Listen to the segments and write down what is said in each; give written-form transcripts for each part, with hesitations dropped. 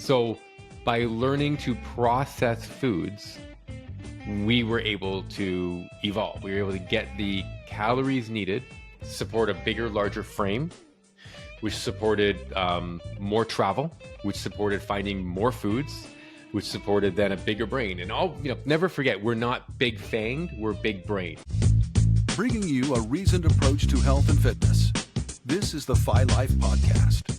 So by learning to process foods, we were able to evolve. We were able to get the calories needed to support a bigger, larger frame, which supported more travel, which supported finding more foods, which supported then a bigger brain. And never forget, we're not big fanged, we're big brain. Bringing you a reasoned approach to health and fitness. This is the Phi Life Podcast.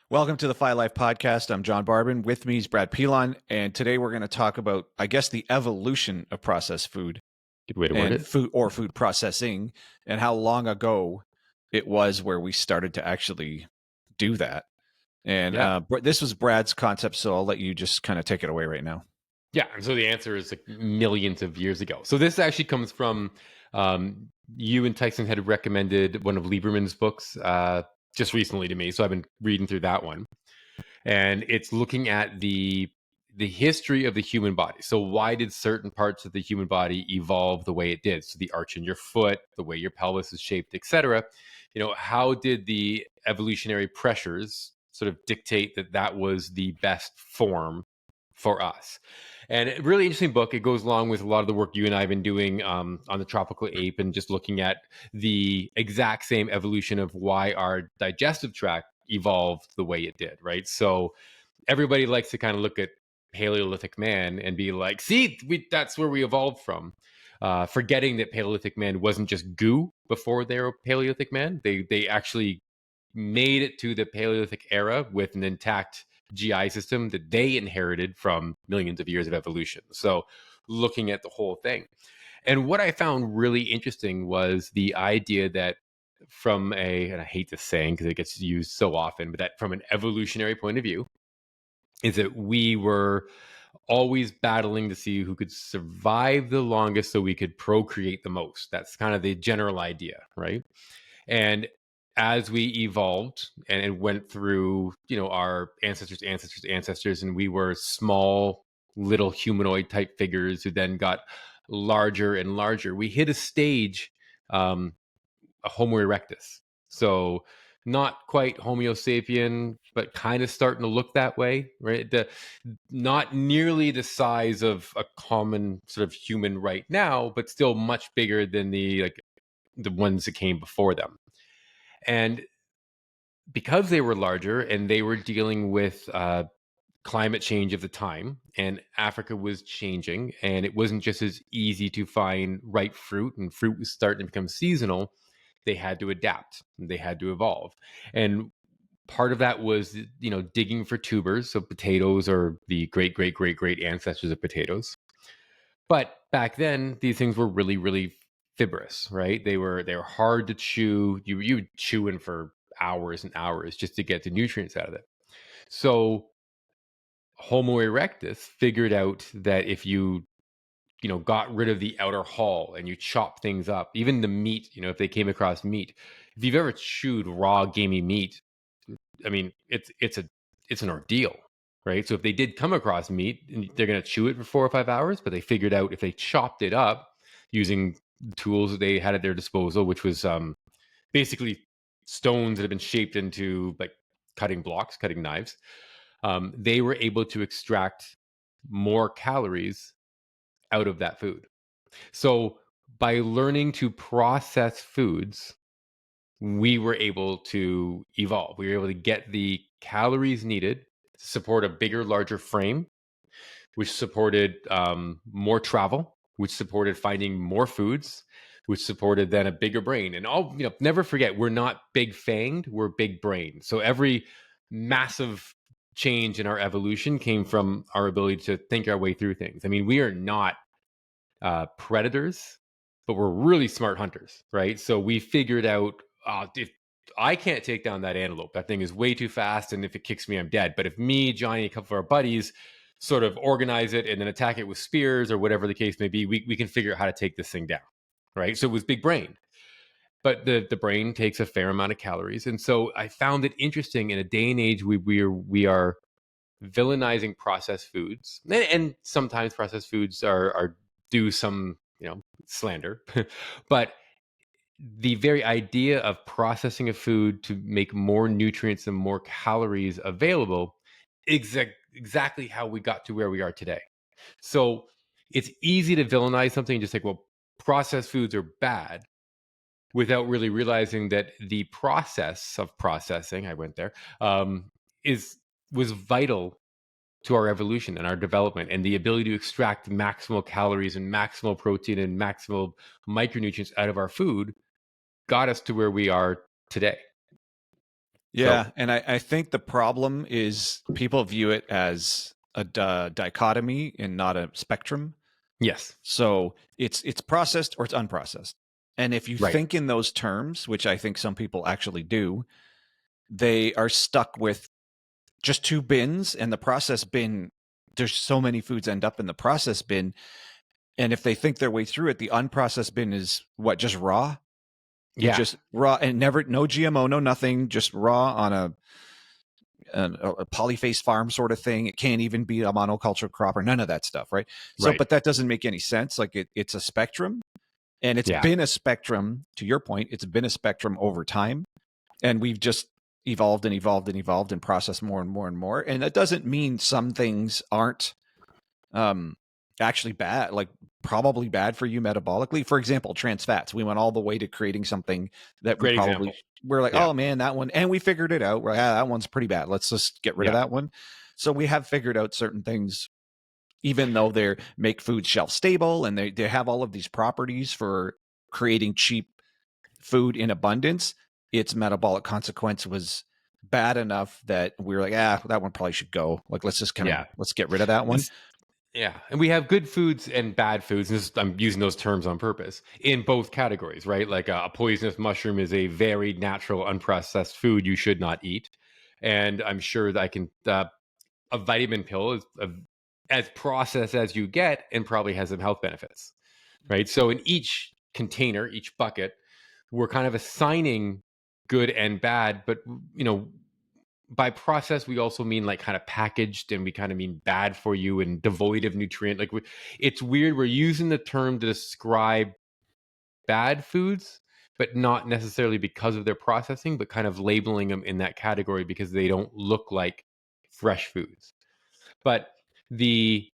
Welcome to the Phi Life Podcast. I'm John Barbin. With me is Brad Pilon, and today we're going to talk about, I guess, the evolution of processed food. Good way to word it. Food processing, and how long ago it was where we started to actually do that. And this was Brad's concept, so I'll let you just kind of take it away right now. Yeah, and so the answer is like millions of years ago. So this actually comes from you and Tyson had recommended one of Lieberman's books just recently to me. So I've been reading through that one. And it's looking at the history of the human body. So why did certain parts of the human body evolve the way it did? So the arch in your foot, the way your pelvis is shaped, etc. How did the evolutionary pressures sort of dictate that was the best form for us? And a really interesting book. It goes along with a lot of the work you and I have been doing on the tropical ape, and just looking at the exact same evolution of why our digestive tract evolved the way it did, right? So everybody likes to kind of look at Paleolithic man and be like, see, that's where we evolved from. Forgetting that Paleolithic man wasn't just goo before they were Paleolithic man. They actually made it to the Paleolithic era with an intact GI system that they inherited from millions of years of evolution. So looking at the whole thing. And what I found really interesting was the idea that and I hate this saying because it gets used so often, but that from an evolutionary point of view, is that we were always battling to see who could survive the longest so we could procreate the most. That's kind of the general idea, right? And as we evolved and went through, our ancestors, and we were small, little humanoid type figures who then got larger and larger, we hit a stage, a Homo erectus. So not quite Homo sapien, but kind of starting to look that way, right? Not nearly the size of a common sort of human right now, but still much bigger than the ones that came before them. And because they were larger and they were dealing with climate change of the time, and Africa was changing, and it wasn't just as easy to find ripe fruit, and fruit was starting to become seasonal, they had to adapt, they had to evolve. And part of that was, digging for tubers. So potatoes are the great ancestors of potatoes. But back then, these things were really, really fibrous, right? They were hard to chew. You would chew in for hours and hours just to get the nutrients out of it. So Homo erectus figured out that if you got rid of the outer hull and you chop things up, even the meat, if they came across meat, if you've ever chewed raw gamey meat, I mean, it's an ordeal, right? So if they did come across meat, they're going to chew it for 4 or 5 hours, but they figured out if they chopped it up using tools that they had at their disposal, which was basically stones that have been shaped into like cutting blocks, cutting knives, they were able to extract more calories out of that food. So by learning to process foods, we were able to evolve. We were able to get the calories needed to support a bigger, larger frame, which supported more travel, which supported finding more foods, which supported then a bigger brain. And never forget, we're not big fanged, we're big brain. So every massive change in our evolution came from our ability to think our way through things. I mean, we are not predators, but we're really smart hunters, right? So we figured out, if I can't take down that antelope, that thing is way too fast, and if it kicks me, I'm dead. But if me, Johnny, a couple of our buddies sort of organize it and then attack it with spears or whatever the case may be, we can figure out how to take this thing down, right? So it was big brain. But the brain takes a fair amount of calories. And so I found it interesting in a day and age we are villainizing processed foods. And sometimes processed foods are do some, slander. But the very idea of processing a food to make more nutrients and more calories available is exactly how we got to where we are today. So it's easy to villainize something, just like, well, processed foods are bad, without really realizing that the process of processing, I went there, is was vital to our evolution and our development, and the ability to extract maximal calories and maximal protein and maximal micronutrients out of our food got us to where we are today. So Yeah, and I think the problem is people view it as a dichotomy and not a spectrum. yes, So it's processed or it's unprocessed. And if you right, think in those terms, which I think some people actually do, they are stuck with just two bins, and the process bin, there's so many foods end up in the process bin. And if they think their way through it, the unprocessed bin is what, just raw? You yeah, just raw and never, no GMO, no nothing, just raw on a polyface farm sort of thing. It can't even be a monoculture crop or none of that stuff, right? So, right, but that doesn't make any sense. Like it's a spectrum, and it's yeah, been a spectrum. To your point, it's been a spectrum over time, and we've just evolved and evolved and evolved and processed more and more and more. And that doesn't mean some things aren't um, actually bad, like probably bad for you metabolically. For example, trans fats. We went all the way to creating something that we great probably example. we're like, Yeah, oh man, that one, and we figured it out. We're like, that one's pretty bad. Let's just get rid of yeah, that one. So we have figured out certain things, even though they make food shelf stable and they have all of these properties for creating cheap food in abundance. Its metabolic consequence was bad enough that we were like, that one probably should go. Like, let's just kind of yeah. let's get rid of that one. It's, yeah, and we have good foods and bad foods. And this, I'm using those terms on purpose in both categories, right? Like a poisonous mushroom is a very natural, unprocessed food you should not eat. And I'm sure that I can a vitamin pill is as processed as you get and probably has some health benefits, right? So in each container, each bucket, we're kind of assigning good and bad, but you know, by process we also mean like kind of packaged, and we kind of mean bad for you and devoid of nutrient. Like it's weird. We're using the term to describe bad foods, but not necessarily because of their processing, but kind of labeling them in that category because they don't look like fresh foods. But the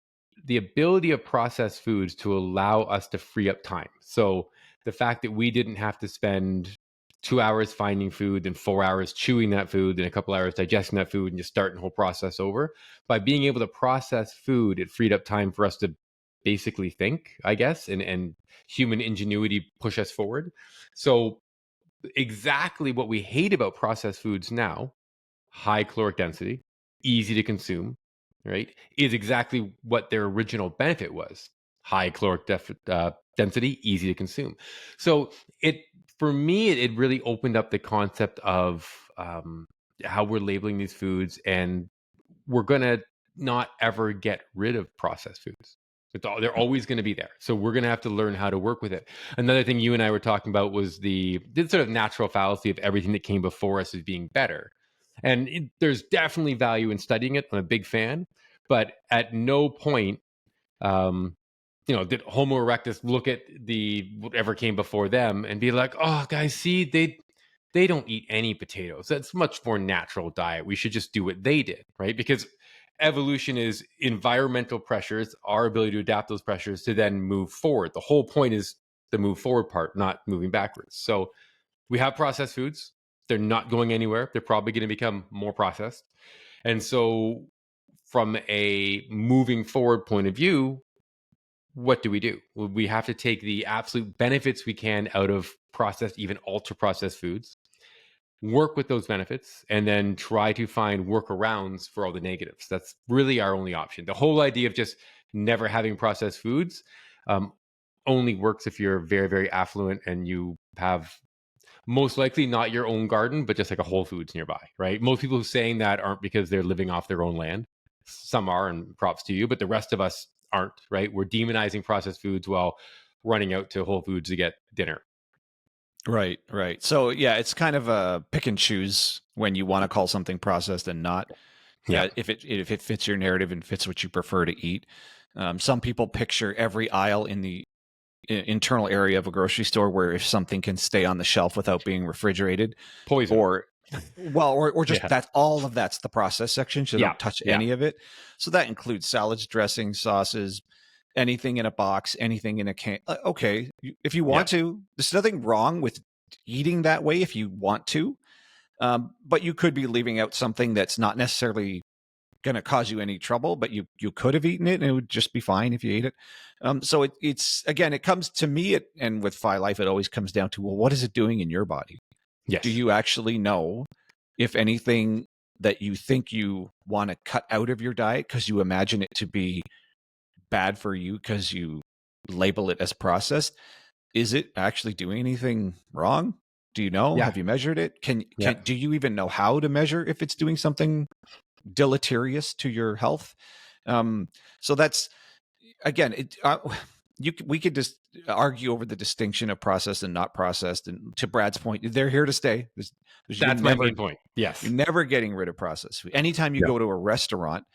the ability of processed foods to allow us to free up time. So the fact that we didn't have to spend 2 hours finding food, then 4 hours chewing that food, then a couple hours digesting that food, and just starting the whole process over. By being able to process food, it freed up time for us to basically think, I guess, and human ingenuity push us forward. So exactly what we hate about processed foods now, high caloric density, easy to consume, right, is exactly what their original benefit was. High caloric density, easy to consume. So it, for me, it really opened up the concept of how we're labeling these foods, and we're going to not ever get rid of processed foods. They're always going to be there. So we're going to have to learn how to work with it. Another thing you and I were talking about was the sort of natural fallacy of everything that came before us as being better. And there's definitely value in studying it. I'm a big fan. But at no point, um, did Homo erectus look at the whatever came before them and be like, "Oh, guys, see, they don't eat any potatoes. That's much more natural diet. We should just do what they did," right? Because evolution is environmental pressures, our ability to adapt those pressures to then move forward. The whole point is the move forward part, not moving backwards. So we have processed foods. They're not going anywhere. They're probably going to become more processed. And so from a moving forward point of view, what do? Well, we have to take the absolute benefits we can out of processed, even ultra processed foods, work with those benefits, and then try to find workarounds for all the negatives. That's really our only option. The whole idea of just never having processed foods um, only works if you're very, very affluent and you have most likely not your own garden, but just like a Whole Foods nearby, right? Most people who saying that aren't because they're living off their own land. Some are, and props to you, but the rest of us aren't, right? We're demonizing processed foods while running out to Whole Foods to get dinner. Right, right. So yeah, it's kind of a pick and choose when you want to call something processed and not. Yeah. If it fits your narrative and fits what you prefer to eat. Some people picture every aisle internal area of a grocery store where if something can stay on the shelf without being refrigerated, Poison. or or just Yeah. that's all of that's the process section, so Yeah. don't touch Yeah. any of it. So that includes salads, dressings, sauces, anything in a box, anything in a can. Okay, if you want to, there's nothing wrong with eating that way if you want to, but you could be leaving out something that's not necessarily going to cause you any trouble, but you could have eaten it and it would just be fine if you ate it. So it's again, it comes to me, and with Phi Life, it always comes down to, well, what is it doing in your body? Yes. Do you actually know if anything that you think you want to cut out of your diet because you imagine it to be bad for you because you label it as processed, is it actually doing anything wrong? Do you know? Yeah. Have you measured it? Can Yeah. do you even know how to measure if it's doing something deleterious to your health? So that's, again, we could just argue over the distinction of processed and not processed. And to Brad's point, they're here to stay. That's my main point. Yes. You're never getting rid of processed food. Anytime you go to a restaurant,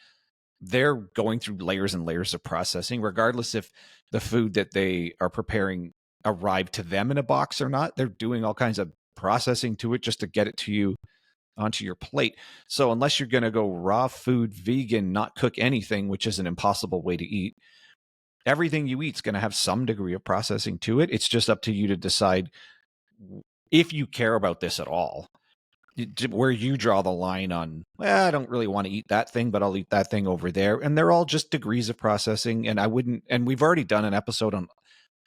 they're going through layers and layers of processing, regardless if the food that they are preparing arrived to them in a box or not. They're doing all kinds of processing to it just to get it to you onto your plate. So unless you're going to go raw food, vegan, not cook anything, which is an impossible way to eat, everything you eat is going to have some degree of processing to it. It's just up to you to decide if you care about this at all, where you draw the line on, well, I don't really want to eat that thing, but I'll eat that thing over there. And they're all just degrees of processing. And we've already done an episode on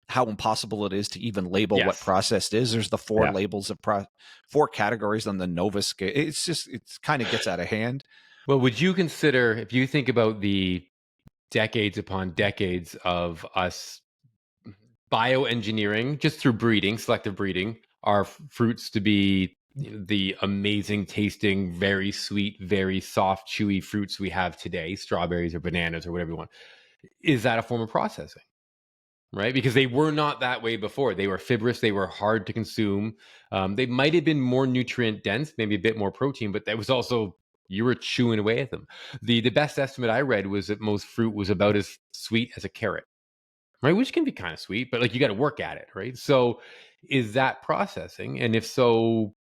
how impossible it is to even label what processed is. There's the four labels of four categories on the Nova scale. It's kind of gets out of hand. Well, would you consider, if you think about the decades upon decades of us bioengineering just through breeding, selective breeding, our fruits to be the amazing tasting, very sweet, very soft, chewy fruits we have today, strawberries or bananas or whatever you want, is that a form of processing? Right? Because they were not that way before. They were fibrous. They were hard to consume. They might have been more nutrient dense, maybe a bit more protein, but that was also, you were chewing away at them. The best estimate I read was that most fruit was about as sweet as a carrot, right? Which can be kind of sweet, but like you got to work at it, right? So is that processing? And if so,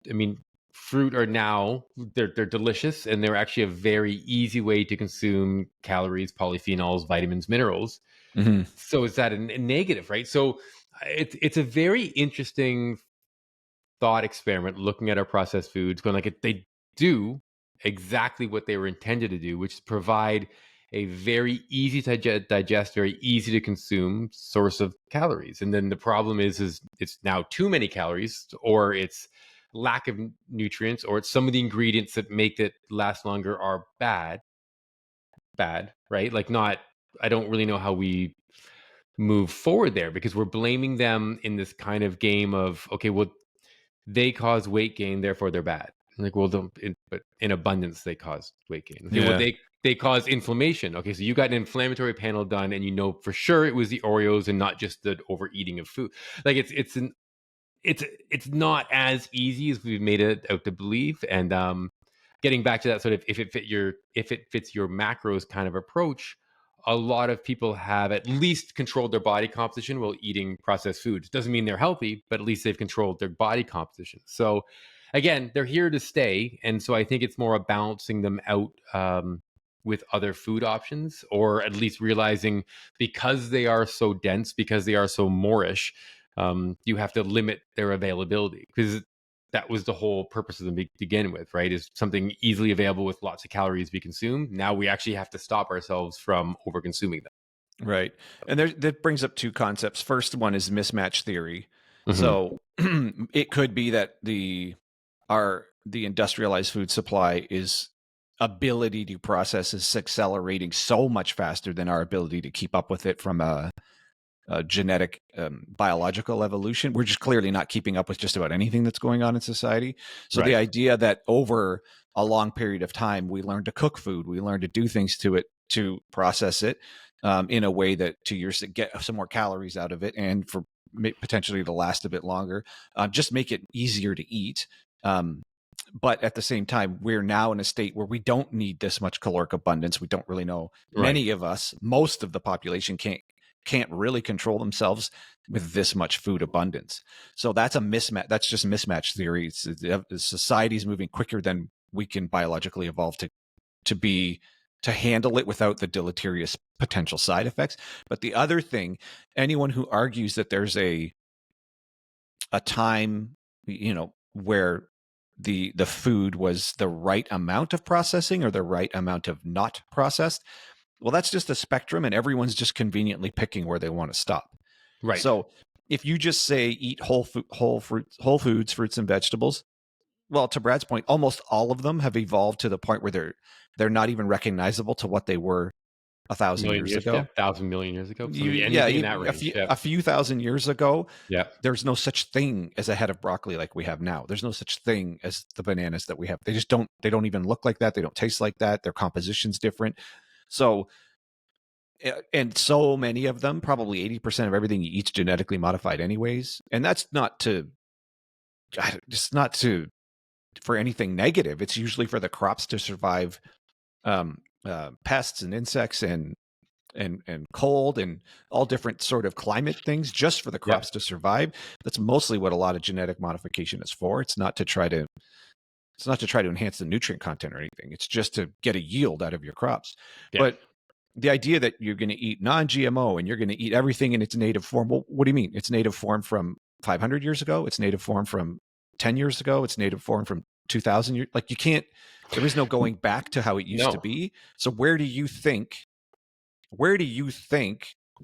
I mean, fruit are now, they're delicious and they're actually a very easy way to consume calories, polyphenols, vitamins, minerals. Mm-hmm. So is that a negative, right? So it's a very interesting thought experiment looking at our processed foods, going like they do exactly what they were intended to do, which is provide a very easy to digest, very easy to consume source of calories. And then the problem is it's now too many calories, or it's lack of nutrients, or it's some of the ingredients that make it last longer are bad, right? Like not, I don't really know how we move forward there, because we're blaming them in this kind of game of, okay, well, they cause weight gain, therefore they're bad. Like, well, but in abundance, they cause weight gain. Okay, well, they cause inflammation. Okay, so you got an inflammatory panel done, and you know for sure it was the Oreos and not just the overeating of food. Like it's not as easy as we've made it out to believe. And getting back to that sort of if it fits your macros kind of approach, a lot of people have at least controlled their body composition while eating processed foods. Doesn't mean they're healthy, but at least they've controlled their body composition. So again, they're here to stay. And so I think it's more about balancing them out with other food options, or at least realizing because they are so dense, because they are so moreish, you have to limit their availability, because that was the whole purpose of them to begin with, right? Is something easily available with lots of calories be consumed. Now we actually have to stop ourselves from over consuming them. Right. And that brings up two concepts. First one is mismatch theory. Mm-hmm. So it could be that the industrialized food supply is ability to process is accelerating so much faster than our ability to keep up with it from a genetic biological evolution. We're just clearly not keeping up with just about anything that's going on in society. So the idea that over a long period of time we learn to cook food, we learn to do things to it, to process it in a way that to get some more calories out of it, and for potentially to last a bit longer, just make it easier to eat. But at the same time, we're now in a state where we don't need this much caloric abundance. We don't really know. Many of us, most of the population can't can't really control themselves with this much food abundance. So that's a mismatch. That's just mismatch theory. Society's moving quicker than we can biologically evolve to handle it without the deleterious potential side effects. But the other thing, anyone who argues that there's a time, where the food was the right amount of processing or the right amount of not processed, well, that's just a spectrum, and everyone's just conveniently picking where they want to stop. Right. So if you just say eat whole foods, fruits and vegetables, well, to Brad's point, almost all of them have evolved to the point where they're not even recognizable to what they were 1,000 million years years, yeah, ago. 1,000 million years ago. So anything in that range. A few thousand years ago, Yeah. there's no such thing as a head of broccoli like we have now. There's no such thing as the bananas that we have. They don't even look like that. They don't taste like that. Their composition's different. So, and so many of them, probably 80% of everything you eat's genetically modified anyways. And that's just not to for anything negative. It's usually for the crops to survive pests and insects and cold and all different sort of climate things, just for the crops to survive. That's mostly what a lot of genetic modification is for. It's not to try to enhance the nutrient content or anything. It's just to get a yield out of your crops. Yeah. But the idea that you're going to eat non-GMO and you're going to eat everything in its native form, well, what do you mean? It's native form from 500 years ago. It's native form from 10 years ago. It's native form from 2000 years. Like, you can't, there is no going back to how it used to be. So where do you think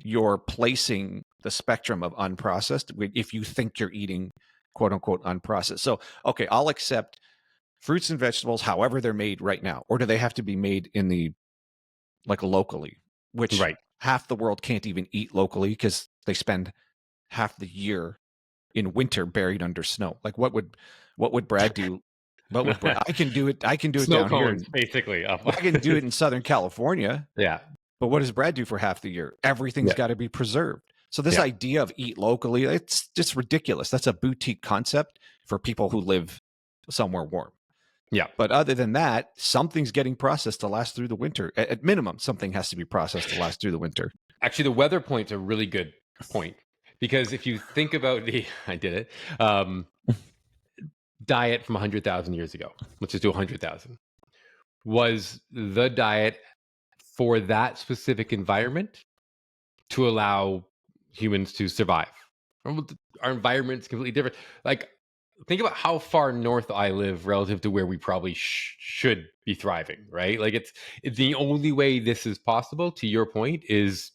you're placing the spectrum of unprocessed if you think you're eating quote unquote unprocessed? So, okay, I'll accept fruits and vegetables however they're made right now. Or do they have to be made in locally, which half the world can't even eat locally because they spend half the year in winter buried under snow? Like, what would Brad do? What would Brad? I can do it Snow down cones, here. basically. I can do it in Southern California. Yeah. But what does Brad do for half the year? Everything's got to be preserved. So this idea of eat locally, it's just ridiculous. That's a boutique concept for people who live somewhere warm. Yeah. But other than that, something's getting processed to last through the winter. At minimum, something has to be processed to last through the winter. Actually, the weather point's a really good point, because if you think about diet from 100,000 years ago, let's just do 100,000, was the diet for that specific environment to allow humans to survive. Our environment's completely different. Like, think about how far north I live relative to where we probably should be thriving, right? Like, it's the only way this is possible, to your point, is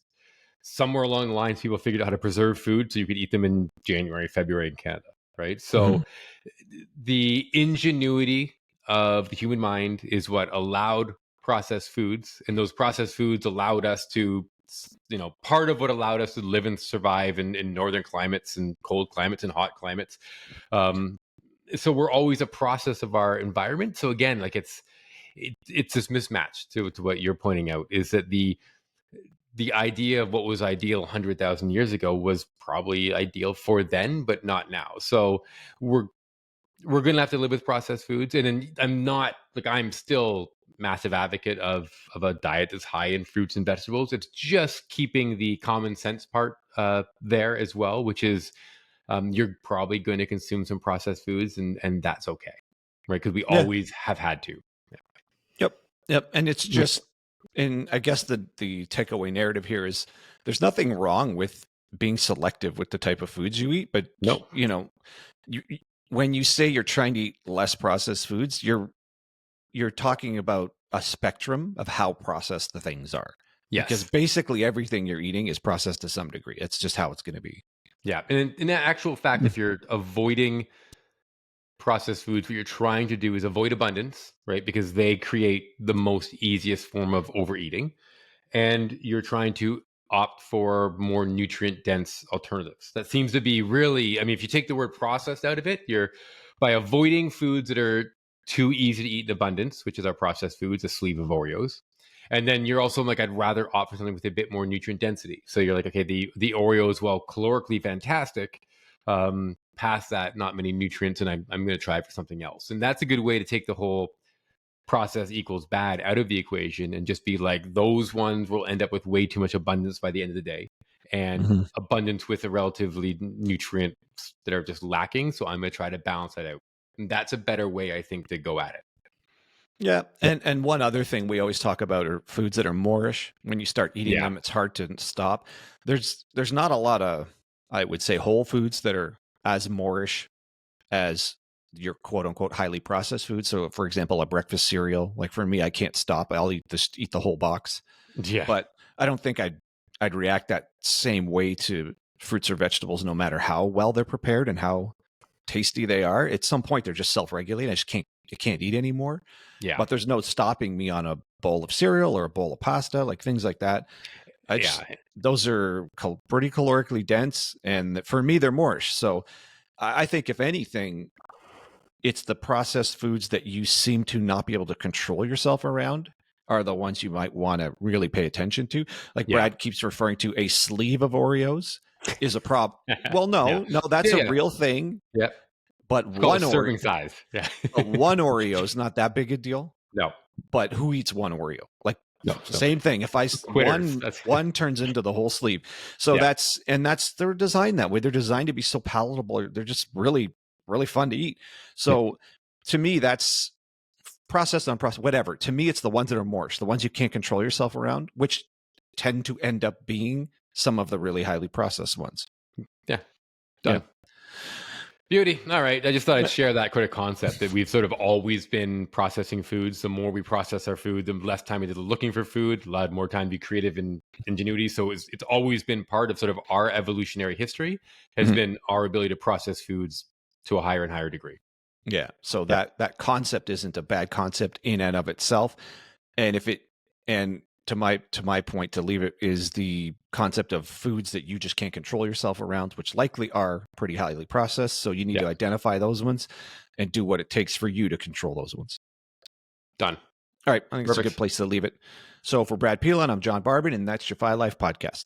somewhere along the lines people figured out how to preserve food so you could eat them in January, February in Canada, right? So the ingenuity of the human mind is what allowed processed foods, and those processed foods allowed us to, part of what allowed us to live and survive in northern climates and cold climates and hot climates. So we're always a process of our environment. So again, like, it's this mismatch to what you're pointing out, is that the idea of what was ideal 100,000 years ago was probably ideal for then, but not now. So we're going to have to live with processed foods. And I'm still massive advocate of a diet that's high in fruits and vegetables. It's just keeping the common sense part there as well, which is you're probably going to consume some processed foods, and that's okay, right? Because we always have had to. Yep. And it's just, and I guess the takeaway narrative here is there's nothing wrong with being selective with the type of foods you eat, but when you say you're trying to eat less processed foods, you're talking about a spectrum of how processed the things are. Yes. Because basically everything you're eating is processed to some degree. It's just how it's going to be. Yeah. And in that actual fact, if you're avoiding processed foods, what you're trying to do is avoid abundance, right? Because they create the most easiest form of overeating. And you're trying to opt for more nutrient dense alternatives. That seems to be really, if you take the word processed out of it, you're, by avoiding foods that are too easy to eat in abundance, which is our processed foods, a sleeve of Oreos. And then you're also like, I'd rather opt for something with a bit more nutrient density. So you're like, okay, the Oreos, while calorically fantastic, past that, not many nutrients, and I'm going to try for something else. And that's a good way to take the whole process equals bad out of the equation and just be like, those ones will end up with way too much abundance by the end of the day. and Mhm. abundance with a relatively nutrients that are just lacking. So I'm going to try to balance that out. And that's a better way, I think, to go at it. Yeah, and one other thing we always talk about are foods that are moreish. When you start eating Yeah. them, it's hard to stop. There's not a lot of, I would say, whole foods that are as moreish as your quote unquote highly processed food. So, for example, a breakfast cereal, like for me, I can't stop. I'll eat the whole box. Yeah. But I don't think I'd react that same way to fruits or vegetables, no matter how well they're prepared and how tasty they are. At some point, they're just self-regulating. I can't eat anymore. Yeah. But there's no stopping me on a bowl of cereal or a bowl of pasta, like things like that. I just Yeah. those are pretty calorically dense, and for me, they're moreish. So I think if anything, it's the processed foods that you seem to not be able to control yourself around are the ones you might want to really pay attention to. Like Yeah. Brad keeps referring to, a sleeve of Oreos is a problem. Well, Yeah. no, that's Yeah. a Yeah. real thing, Yeah. but It's called a serving size. Yeah. one Oreo is not that big a deal. No. But who eats one Oreo? Like No. same thing. If Quitters. That's one turns into the whole sleeve. So yeah. they're designed that way. They're designed to be so palatable. They're just really fun to eat. So to me, that's processed, unprocessed, whatever. To me, it's the ones that are moreish, the ones you can't control yourself around, which tend to end up being some of the really highly processed ones. Yeah. Done. Yeah. Beauty. All right. I just thought I'd share that kind of concept that we've sort of always been processing foods. The more we process our food, the less time we did looking for food, a lot more time to be creative and ingenuity. So it's always been part of sort of our evolutionary history has Mhm. been our ability to process foods to a higher and higher degree. Yeah. So Yeah. that concept isn't a bad concept in and of itself. And to my point, to leave it, is the concept of foods that you just can't control yourself around, which likely are pretty highly processed. So you need to identify those ones and do what it takes for you to control those ones. Done. All right. I think it's a Perfect. good place to leave it. So for Brad Peelan, I'm John Barbin, and that's your Fi Life podcast.